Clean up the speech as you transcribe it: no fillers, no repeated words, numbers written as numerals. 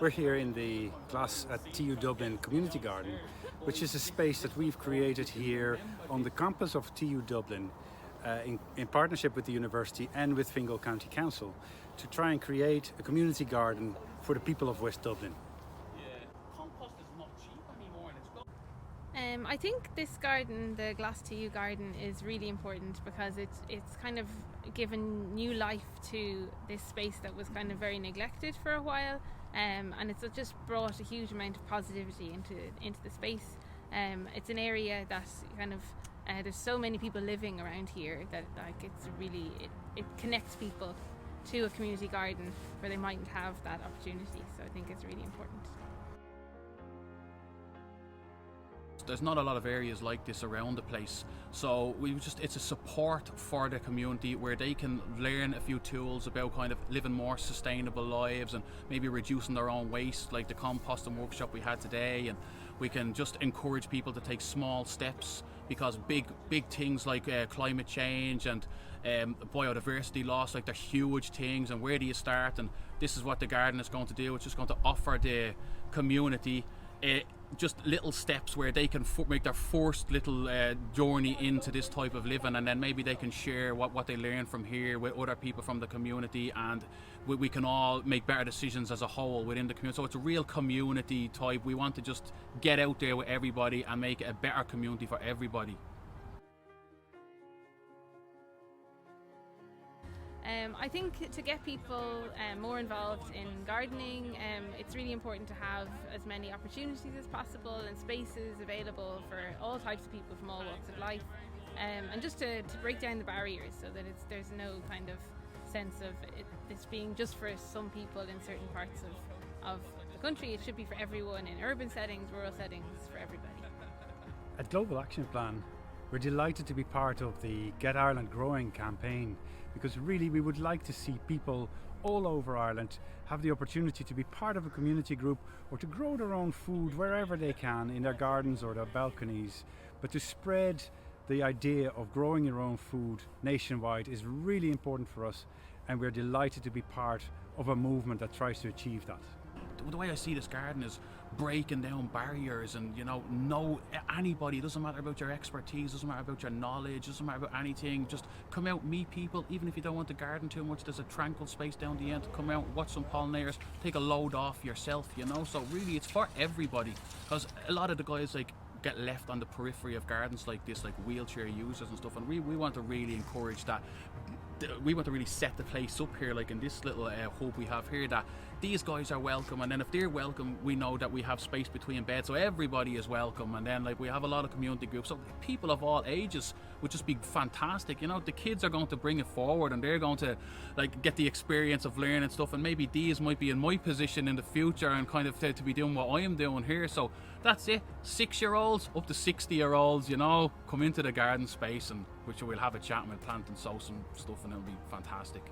We're here in the Glass at TU Dublin Community Garden, which is a space that we've created here on the campus of TU Dublin in partnership with the university and with Fingal County Council to try and create a community garden for the people of West Dublin. I think this garden, the Glass TU garden, is really important because it's kind of given new life to this space that was kind of very neglected for a while, and it's just brought a huge amount of positivity into the space. It's an area that kind of there's so many people living around here that it's really it connects people to a community garden where they mightn't have that opportunity. So I think it's really important. There's not a lot of areas like this around the place, so it's a support for the community where they can learn a few tools about kind of living more sustainable lives and maybe reducing their own waste, like the composting workshop we had today. And we can just encourage people to take small steps, because big things like climate change and biodiversity loss, like they're huge things, and where do you start? And this is what the garden is going to do. It's just going to offer the community just little steps where they can make their first little journey into this type of living, and then maybe they can share what they learn from here with other people from the community, and we can all make better decisions as a whole within the community. So it's a real community type. We want to just get out there with everybody and make it a better community for everybody. I think to get people more involved in gardening, it's really important to have as many opportunities as possible and spaces available for all types of people from all walks of life, and just to break down the barriers so that there's no kind of sense of this being just for some people in certain parts of the country. It should be for everyone, in urban settings, rural settings, for everybody. At Global Action Plan, we're delighted to be part of the Get Ireland Growing campaign, because really we would like to see people all over Ireland have the opportunity to be part of a community group or to grow their own food wherever they can, in their gardens or their balconies. But to spread the idea of growing your own food nationwide is really important for us, and we're delighted to be part of a movement that tries to achieve that. The way I see this garden is breaking down barriers, and know anybody. It doesn't matter about your expertise, doesn't matter about your knowledge, doesn't matter about anything. Just come out, meet people. Even if you don't want to garden too much, there's a tranquil space down the end to come out, watch some pollinators, take a load off yourself. So really it's for everybody, because a lot of the guys get left on the periphery of gardens like this, like wheelchair users and stuff, and we want to really encourage that. We want to really set the place up here, like in this little hub we have here, that these guys are welcome, and then if they're welcome, we know that we have space between beds, so everybody is welcome. And then we have a lot of community groups, so people of all ages would just be fantastic. The kids are going to bring it forward, and they're going to get the experience of learning stuff, and maybe these might be in my position in the future and kind of to be doing what I am doing here. So that's it. 6-year-olds up to 60-year-olds, come into the garden space, and which we'll have a chat and we'll plant and sow some stuff, and it'll be fantastic.